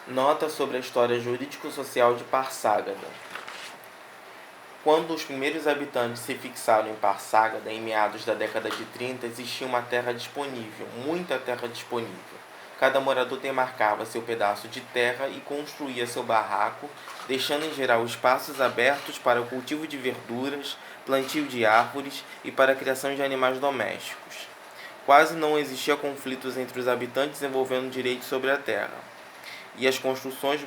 Nota sobre a história jurídico-social de Parsagada. Quando os primeiros habitantes se fixaram em Parsagada, em meados da década de 30, existia uma terra disponível, muita terra disponível. Cada morador demarcava seu pedaço de terra e construía seu barraco, deixando em geral espaços abertos para o cultivo de verduras, plantio de árvores e para a criação de animais domésticos. Quase não existia conflitos entre os habitantes envolvendo direitos sobre a terra. E as construções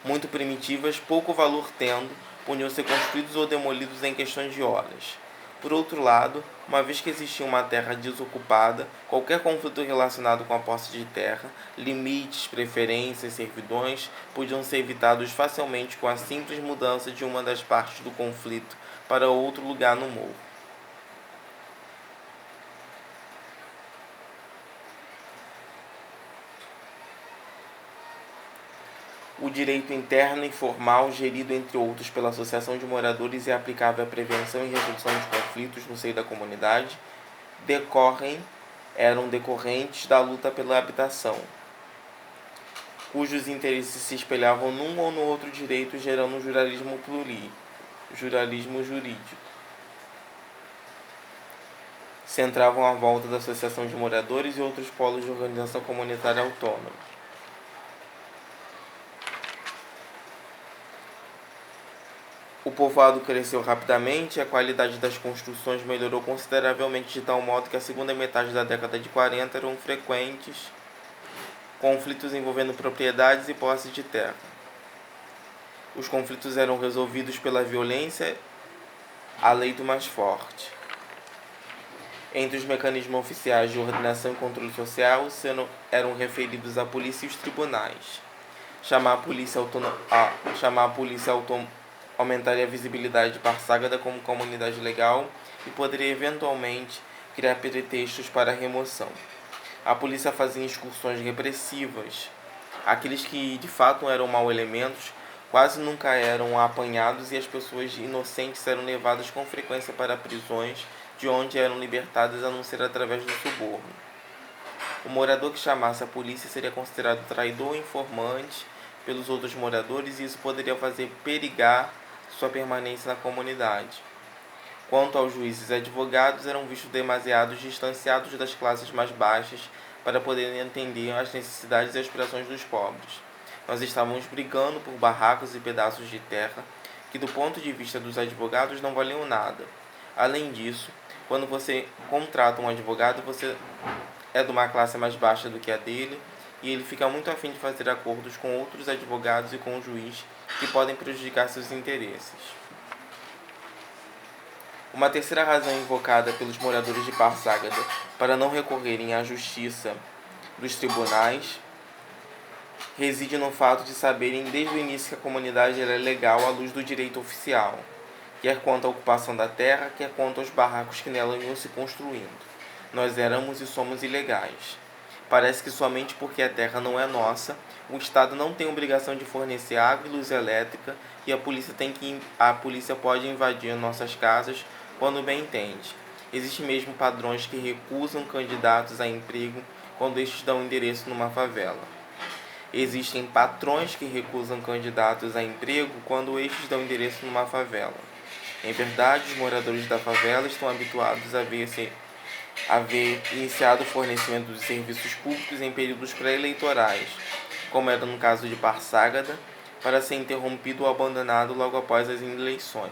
muito primitivas, pouco valor tendo, podiam ser construídos ou demolidos em questões de horas. Por outro lado, uma vez que existia uma terra desocupada, qualquer conflito relacionado com a posse de terra, limites, preferências, servidões, podiam ser evitados facilmente com a simples mudança de uma das partes do conflito para outro lugar no morro. O direito interno e formal, gerido entre outros pela Associação de Moradores, é aplicável à prevenção e resolução de conflitos no seio da comunidade, eram decorrentes da luta pela habitação, cujos interesses se espelhavam num ou no outro direito, gerando um juralismo jurídico. Centravam à volta da Associação de Moradores e outros polos de organização comunitária autônoma. O povoado cresceu rapidamente e a qualidade das construções melhorou consideravelmente, de tal modo que a segunda metade da década de 40 eram frequentes conflitos envolvendo propriedades e posse de terra. Os conflitos eram resolvidos pela violência, a lei do mais forte. Entre os mecanismos oficiais de ordenação e controle social eram referidos a polícia e os tribunais. Chamar a polícia aumentaria a visibilidade de Parsagada como comunidade legal e poderia eventualmente criar pretextos para a remoção. A polícia fazia excursões repressivas. Aqueles que de fato eram mau elementos quase nunca eram apanhados e as pessoas inocentes eram levadas com frequência para prisões, de onde eram libertadas a não ser através do suborno. O morador que chamasse a polícia seria considerado traidor ou informante pelos outros moradores e isso poderia fazer perigar sua permanência na comunidade. Quanto aos juízes e advogados, eram vistos demasiado distanciados das classes mais baixas para poderem entender as necessidades e aspirações dos pobres. Nós estávamos brigando por barracos e pedaços de terra que, do ponto de vista dos advogados, não valiam nada. Além disso, quando você contrata um advogado, você é de uma classe mais baixa do que a dele, e ele fica muito afim de fazer acordos com outros advogados e com o juiz que podem prejudicar seus interesses. Uma terceira razão invocada pelos moradores de Parsagada para não recorrerem à justiça dos tribunais reside no fato de saberem desde o início que a comunidade era legal à luz do direito oficial, quer quanto à ocupação da terra, quer quanto aos barracos que nela iam se construindo. Nós éramos e somos ilegais. Parece que somente porque a terra não é nossa, o Estado não tem obrigação de fornecer água e luz elétrica e a polícia pode invadir nossas casas quando bem entende. Existem mesmo padrões que recusam candidatos a emprego quando estes dão endereço numa favela. Existem patrões que recusam candidatos a emprego quando estes dão endereço numa favela. Em verdade, os moradores da favela estão habituados a haver iniciado o fornecimento de serviços públicos em períodos pré-eleitorais, como era no caso de Parsagada, para ser interrompido ou abandonado logo após as eleições.